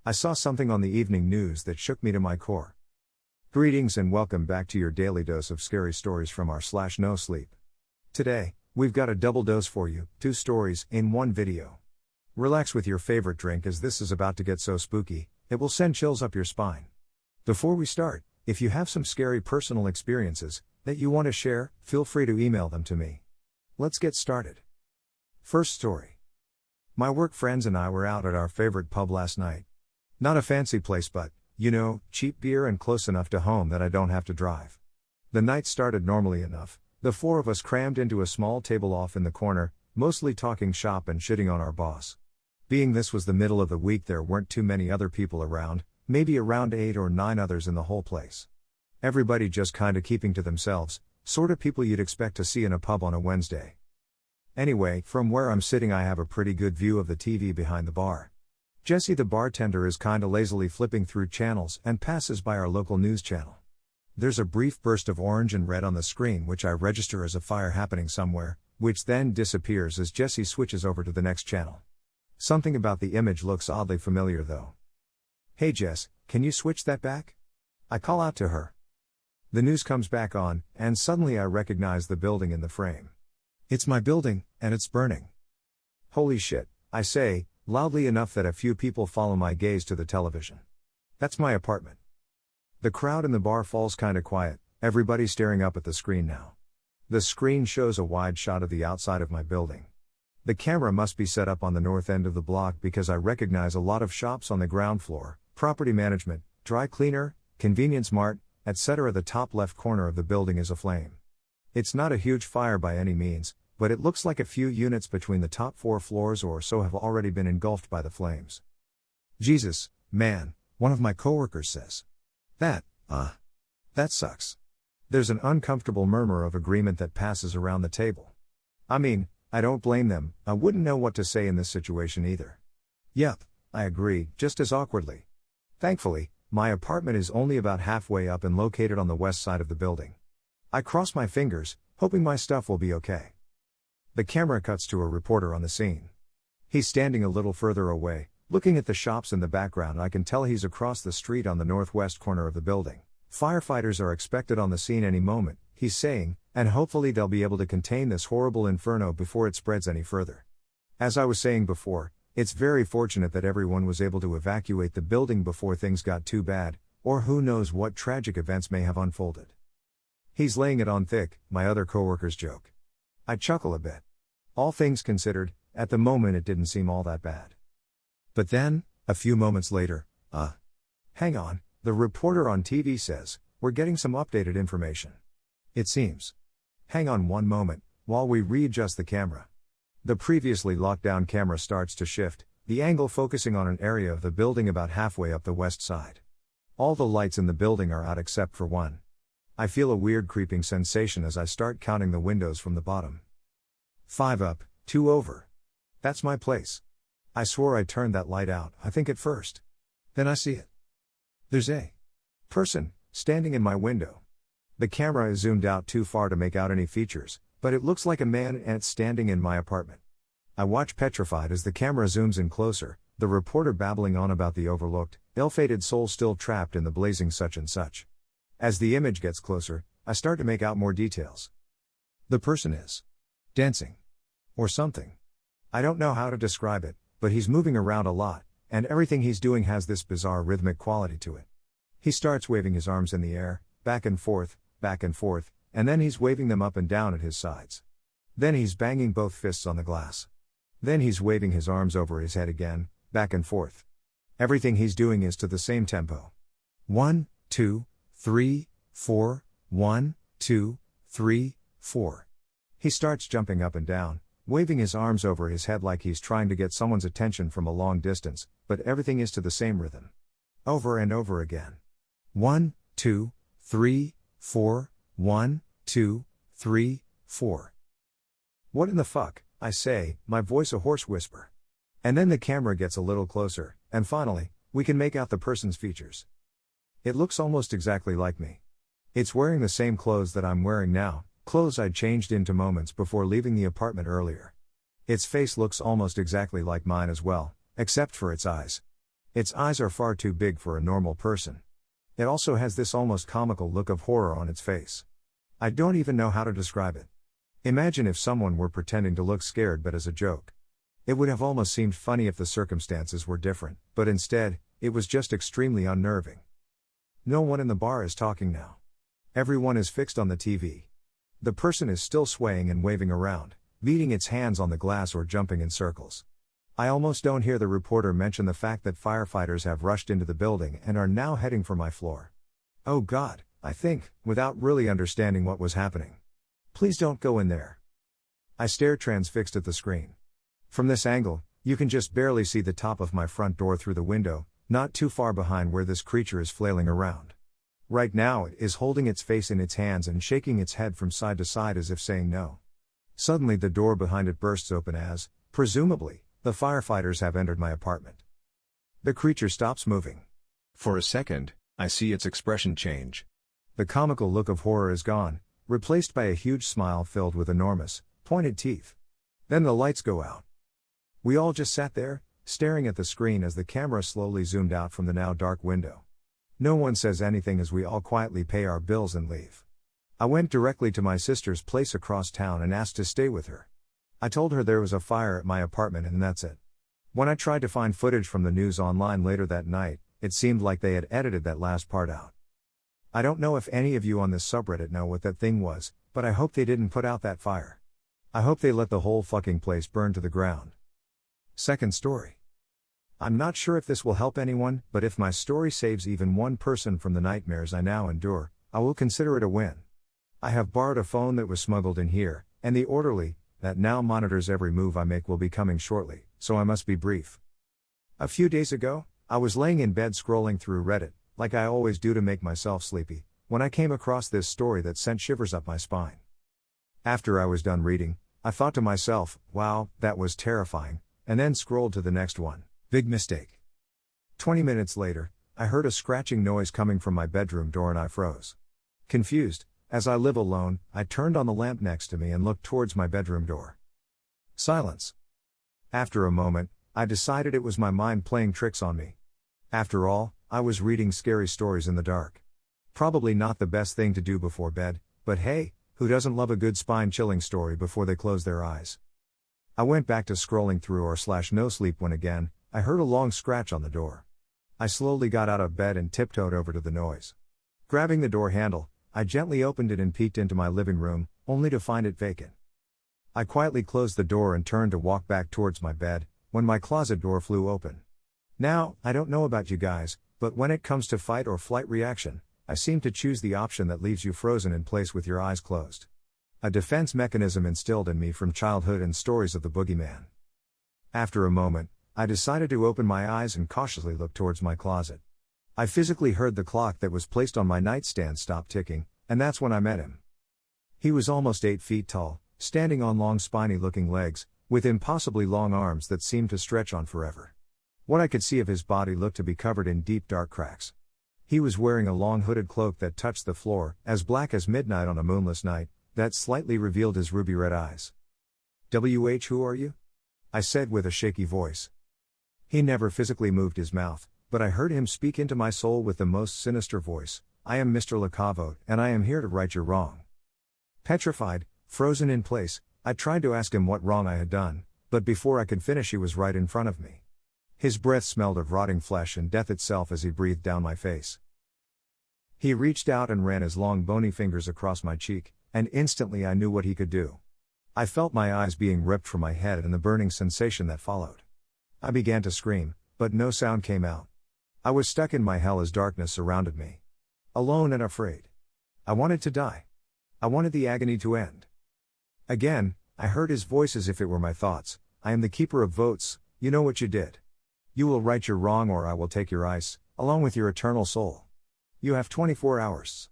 I saw something on the evening news that shook me to my core. Greetings and welcome back to your daily dose of scary stories from r/nosleep. Today, we've got a double dose for you, 2 stories in 1 video. Relax with your favorite drink as this is about to get so spooky, it will send chills up your spine. Before we start, if you have some scary personal experiences that you want to share, feel free to email them to me. Let's get started. First story. My work friends and I were out at our favorite pub last night. Not a fancy place but, cheap beer and close enough to home that I don't have to drive. The night started normally enough, the 4 of us crammed into a small table off in the corner, mostly talking shop and shitting on our boss. Being this was the middle of the week, there weren't too many other people around, maybe around 8 or 9 others in the whole place. Everybody just kinda keeping to themselves, sorta people you'd expect to see in a pub on a Wednesday. Anyway, from where I'm sitting I have a pretty good view of the TV behind the bar. Jesse the bartender is kinda lazily flipping through channels and passes by our local news channel. There's a brief burst of orange and red on the screen which I register as a fire happening somewhere, which then disappears as Jesse switches over to the next channel. Something about the image looks oddly familiar though. "Hey Jess, can you switch that back?" I call out to her. The news comes back on, and suddenly I recognize the building in the frame. It's my building, and it's burning. Holy shit, I say, loudly enough that a few people follow my gaze to the television. That's my apartment. The crowd in the bar falls kinda quiet, everybody staring up at the screen now. The screen shows a wide shot of the outside of my building. The camera must be set up on the north end of the block because I recognize a lot of shops on the ground floor, property management, dry cleaner, convenience mart, etc. The top left corner of the building is aflame. It's not a huge fire by any means, but it looks like a few units between the top 4 floors or so have already been engulfed by the flames. "Jesus, man," one of my coworkers says. That sucks." There's an uncomfortable murmur of agreement that passes around the table. I mean, I don't blame them, I wouldn't know what to say in this situation either. "Yup, I agree," just as awkwardly. Thankfully, my apartment is only about halfway up and located on the west side of the building. I cross my fingers, hoping my stuff will be okay. The camera cuts to a reporter on the scene. He's standing a little further away, looking at the shops in the background. I can tell he's across the street on the northwest corner of the building. "Firefighters are expected on the scene any moment," he's saying, "and hopefully they'll be able to contain this horrible inferno before it spreads any further." As I was saying before, it's very fortunate that everyone was able to evacuate the building before things got too bad, or who knows what tragic events may have unfolded. "He's laying it on thick," my other coworkers joke. I chuckle a bit. All things considered, at the moment it didn't seem all that bad. But then, a few moments later, hang on, the reporter on TV says, "We're getting some updated information. It seems." Hang on one moment, while we readjust the camera. The previously locked down camera starts to shift, the angle focusing on an area of the building about halfway up the west side. All the lights in the building are out except for one. I feel a weird creeping sensation as I start counting the windows from the bottom. 5 up, 2 over. That's my place. I swore I turned that light out, I think at first. Then I see it. There's a person standing in my window. The camera is zoomed out too far to make out any features, but it looks like a man and it's standing in my apartment. I watch petrified as the camera zooms in closer, the reporter babbling on about the overlooked, ill-fated soul still trapped in the blazing such and such. As the image gets closer, I start to make out more details. The person is dancing. Or something. I don't know how to describe it, but he's moving around a lot, and everything he's doing has this bizarre rhythmic quality to it. He starts waving his arms in the air, back and forth, and then he's waving them up and down at his sides. Then he's banging both fists on the glass. Then he's waving his arms over his head again, back and forth. Everything he's doing is to the same tempo. 1, 2, 3, 4, 1, 2, 3, 4. He starts jumping up and down, waving his arms over his head like he's trying to get someone's attention from a long distance, but everything is to the same rhythm. Over and over again. 1, 2, 3, 4, 1, 2, 3, 4. What in the fuck, I say, my voice a hoarse whisper. And then the camera gets a little closer, and finally, we can make out the person's features. It looks almost exactly like me. It's wearing the same clothes that I'm wearing now, clothes I'd changed into moments before leaving the apartment earlier. Its face looks almost exactly like mine as well, except for its eyes. Its eyes are far too big for a normal person. It also has this almost comical look of horror on its face. I don't even know how to describe it. Imagine if someone were pretending to look scared but as a joke. It would have almost seemed funny if the circumstances were different, but instead, it was just extremely unnerving. No one in the bar is talking now. Everyone is fixed on the TV. The person is still swaying and waving around, beating its hands on the glass or jumping in circles. I almost don't hear the reporter mention the fact that firefighters have rushed into the building and are now heading for my floor. Oh God, I think, without really understanding what was happening. Please don't go in there. I stare transfixed at the screen. From this angle, you can just barely see the top of my front door through the window, not too far behind where this creature is flailing around. Right now it is holding its face in its hands and shaking its head from side to side as if saying no. Suddenly the door behind it bursts open as, presumably, the firefighters have entered my apartment. The creature stops moving. For a second, I see its expression change. The comical look of horror is gone, replaced by a huge smile filled with enormous, pointed teeth. Then the lights go out. We all just sat there, staring at the screen as the camera slowly zoomed out from the now dark window. No one says anything as we all quietly pay our bills and leave. I went directly to my sister's place across town and asked to stay with her. I told her there was a fire at my apartment and that's it. When I tried to find footage from the news online later that night, it seemed like they had edited that last part out. I don't know if any of you on this subreddit know what that thing was, but I hope they didn't put out that fire. I hope they let the whole fucking place burn to the ground. Second story. I'm not sure if this will help anyone, but if my story saves even one person from the nightmares I now endure, I will consider it a win. I have borrowed a phone that was smuggled in here, and the orderly, that now monitors every move I make will be coming shortly, so I must be brief. A few days ago, I was laying in bed scrolling through Reddit, like I always do to make myself sleepy, when I came across this story that sent shivers up my spine. After I was done reading, I thought to myself, wow, that was terrifying, and then scrolled to the next one. Big mistake. 20 minutes later, I heard a scratching noise coming from my bedroom door and I froze. Confused, as I live alone, I turned on the lamp next to me and looked towards my bedroom door. Silence. After a moment, I decided it was my mind playing tricks on me. After all, I was reading scary stories in the dark. Probably not the best thing to do before bed, but hey, who doesn't love a good spine-chilling story before they close their eyes? I went back to scrolling through nosleep when again, I heard a long scratch on the door. I slowly got out of bed and tiptoed over to the noise. Grabbing the door handle, I gently opened it and peeked into my living room, only to find it vacant. I quietly closed the door and turned to walk back towards my bed, when my closet door flew open. Now, I don't know about you guys, but when it comes to fight or flight reaction, I seem to choose the option that leaves you frozen in place with your eyes closed. A defense mechanism instilled in me from childhood and stories of the boogeyman. After a moment, I decided to open my eyes and cautiously look towards my closet. I physically heard the clock that was placed on my nightstand stop ticking, and that's when I met him. He was almost 8 feet tall, standing on long spiny-looking legs, with impossibly long arms that seemed to stretch on forever. What I could see of his body looked to be covered in deep dark cracks. He was wearing a long hooded cloak that touched the floor, as black as midnight on a moonless night, that slightly revealed his ruby-red eyes. "WH, who are you?" I said with a shaky voice. He never physically moved his mouth, but I heard him speak into my soul with the most sinister voice. "I am Mr. Lacavote, and I am here to right your wrong." Petrified, frozen in place, I tried to ask him what wrong I had done, but before I could finish he was right in front of me. His breath smelled of rotting flesh and death itself as he breathed down my face. He reached out and ran his long bony fingers across my cheek, and instantly I knew what he could do. I felt my eyes being ripped from my head and the burning sensation that followed. I began to scream, but no sound came out. I was stuck in my hell as darkness surrounded me. Alone and afraid. I wanted to die. I wanted the agony to end. Again, I heard his voice as if it were my thoughts. "I am the keeper of votes, you know what you did. You will right your wrong or I will take your ice, along with your eternal soul. You have 24 hours.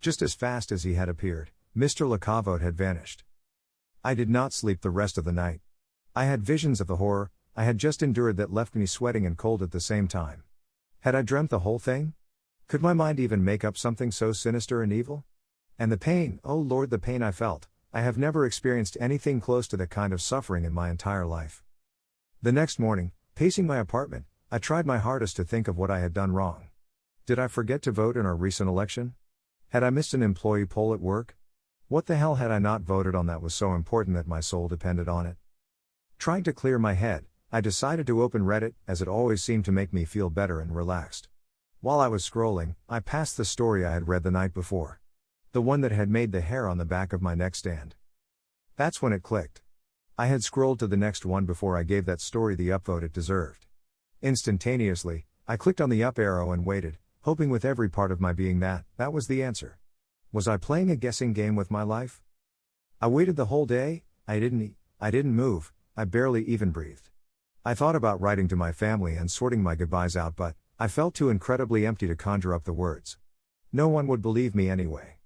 Just as fast as he had appeared, Mr. Lacavote had vanished. I did not sleep the rest of the night. I had visions of the horror I had just endured that left me sweating and cold at the same time. Had I dreamt the whole thing? Could my mind even make up something so sinister and evil? And the pain, oh Lord, the pain I felt. I have never experienced anything close to that kind of suffering in my entire life. The next morning, pacing my apartment, I tried my hardest to think of what I had done wrong. Did I forget to vote in our recent election? Had I missed an employee poll at work? What the hell had I not voted on that was so important that my soul depended on it? Trying to clear my head, I decided to open Reddit, as it always seemed to make me feel better and relaxed. While I was scrolling, I passed the story I had read the night before. The one that had made the hair on the back of my neck stand. That's when it clicked. I had scrolled to the next one before I gave that story the upvote it deserved. Instantaneously, I clicked on the up arrow and waited, hoping with every part of my being that was the answer. Was I playing a guessing game with my life? I waited the whole day. I didn't eat, I didn't move, I barely even breathed. I thought about writing to my family and sorting my goodbyes out, but I felt too incredibly empty to conjure up the words. No one would believe me anyway.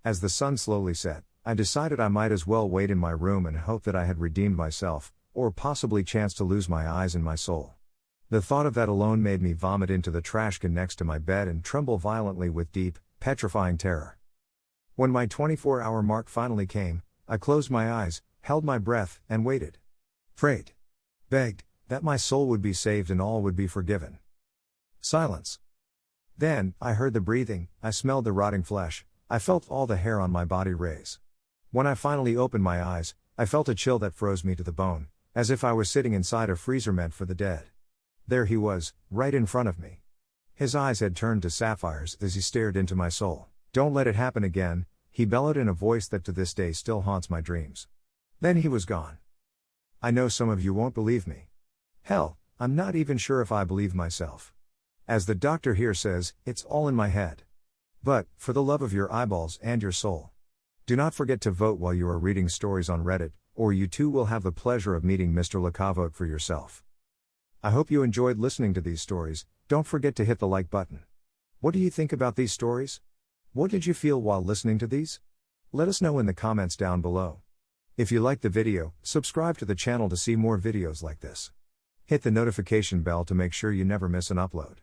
As the sun slowly set, I decided I might as well wait in my room and hope that I had redeemed myself, or possibly chance to lose my eyes and my soul. The thought of that alone made me vomit into the trash can next to my bed and tremble violently with deep, petrifying terror. When my 24-hour mark finally came, I closed my eyes, held my breath, and waited. Prayed. Begged, that my soul would be saved and all would be forgiven. Silence. Then, I heard the breathing, I smelled the rotting flesh, I felt all the hair on my body raise. When I finally opened my eyes, I felt a chill that froze me to the bone, as if I was sitting inside a freezer meant for the dead. There he was, right in front of me. His eyes had turned to sapphires as he stared into my soul. "Don't let it happen again," he bellowed in a voice that to this day still haunts my dreams. Then he was gone. I know some of you won't believe me. Hell, I'm not even sure if I believe myself. As the doctor here says, it's all in my head. But, for the love of your eyeballs and your soul, do not forget to vote while you are reading stories on Reddit, or you too will have the pleasure of meeting Mr. Laka. Vote for yourself. I hope you enjoyed listening to these stories. Don't forget to hit the like button. What do you think about these stories? What did you feel while listening to these? Let us know in the comments down below. If you liked the video, subscribe to the channel to see more videos like this. Hit the notification bell to make sure you never miss an upload.